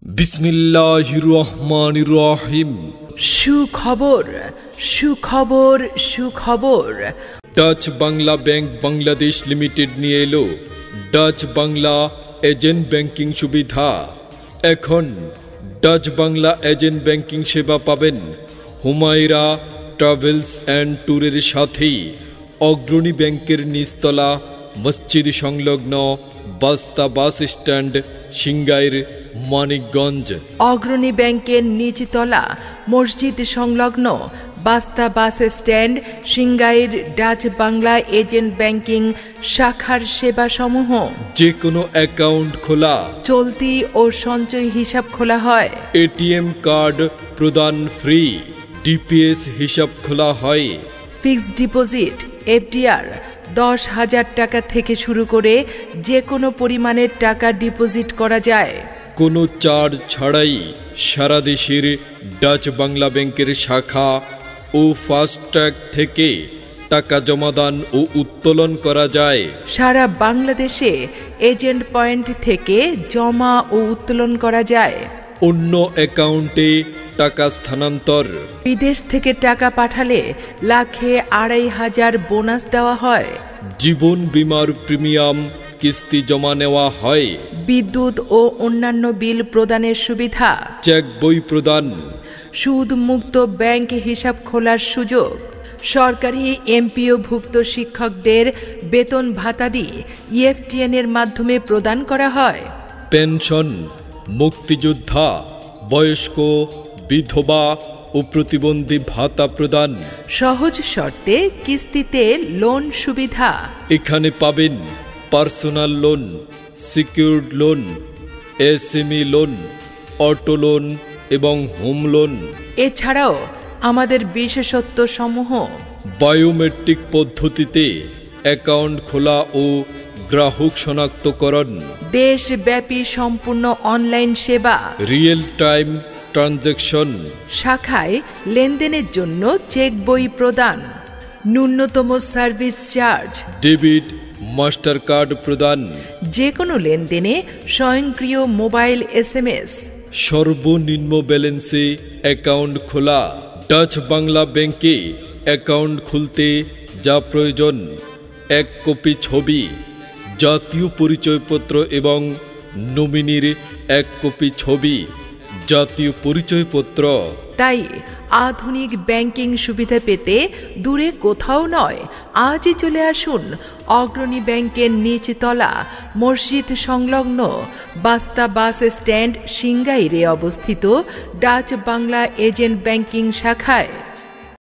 বিসমিল্লাহির রহমানির রহিম। সুখবর সুখবর সুখবর। Dutch Bangla bank Bangladesh limited নিয়ে এলো ডাচ বাংলা এজেন্ট ব্যাংকিং সুবিধা। এখন ডাচ বাংলা এজেন্ট ব্যাংকিং সেবা পাবেন হুমায়রা ট্রাভেলস অ্যান্ড ট্যুরের সাথেই। অগ্রণী ব্যাংকের নিচতলা মসজিদ সংলগ্ন বাস্তা বাস স্ট্যান্ড, সিংগাইর, মানিকগঞ্জ। অগ্রণী ব্যাংকের নিচতলা মসজিদ সংলগ্ন বাস্তা bus stand, Singair Dutch Bangla agent banking শাখার সেবাসমূহ। যে কোনো অ্যাকাউন্ট খোলা, চলতি ও সঞ্চয় হিসাব খোলা হয়। এটিএম কার্ড প্রদান ফ্রি, ডিপিএস হিসাব খোলা হয়। ফিক্সড ডিপোজিট এফডিআর 10,000 টাকা থেকে শুরু করে যে কোনো পরিমাণের টাকা ডিপোজিট করা যায়। কোনো চার্জ ছাড়াই সারা দেশের ডাচ বাংলা ব্যাংকের শাখা ও ফাস্ট্যাগ থেকে টাকা জমাদান ও উত্তোলন করা যায়। সারা বাংলাদেশে এজেন্ট পয়েন্ট থেকে জমা ও উত্তোলন করা যায়। অন্য অ্যাকাউন্টে টাকা স্থানান্তর। বিদেশ থেকে টাকা পাঠালে লাখে 2,500 বোনাস দেওয়া হয়। জীবন বীমার প্রিমিয়াম কিস্তি জমা নেওয়া হয়। বিদ্যুৎ ও অন্যান্য বিল প্রদানের সুবিধা। চেক বই প্রদান। সুদ মুক্ত ব্যাংক হিসাব খোলার সুযোগ। সরকারি এমপিওভুক্ত শিক্ষকদের বেতন ভাতাদি EFTN এর মাধ্যমে প্রদান করা হয়। পেনশন, মুক্তিযোদ্ধা, বয়স্ক, বিধবা ও প্রতিবন্ধী ভাতা প্রদান। সহজ শর্তে কিস্তিতে লোন সুবিধা। এখানে পাবেন personal loan, secured loan, SME loan, auto loan এবং হোম লোন। এছাড়াও আমাদের বিশেষত্ব সমূহ: বায়োমেট্রিক পদ্ধতিতে অ্যাকাউন্ট খোলা ও গ্রাহক শনাক্তকরণ, দেশব্যাপী সম্পূর্ণ অনলাইন সেবা, রিয়েল টাইম ট্রানজ্যাকশন, শাখায় লেনদেনের জন্য চেক বই প্রদান, ন্যূনতম service charge, debit master card প্রদান, যে কোনো লেনদেনে স্বয়ংক্রিয় মোবাইল SMS, সর্বনিম্ন ব্যালেন্সে অ্যাকাউন্ট খোলা। ডাচ বাংলা ব্যাংকে অ্যাকাউন্ট খুলতে যা প্রয়োজন: 1 কপি ছবি, জাতীয় পরিচয়পত্র এবং নমিনির 1 কপি ছবি, জাতীয় পরিচয়পত্র। তাই আধুনিক ব্যাংকিং সুবিধা পেতে দূরে কোথাও নয়, আজই চলে আসুন অগ্রণী ব্যাংকের নিচতলা মসজিদ সংলগ্ন বাস্তা বাস স্ট্যান্ড, সিংগাইরে অবস্থিত ডাচ বাংলা এজেন্ট ব্যাংকিং শাখায়।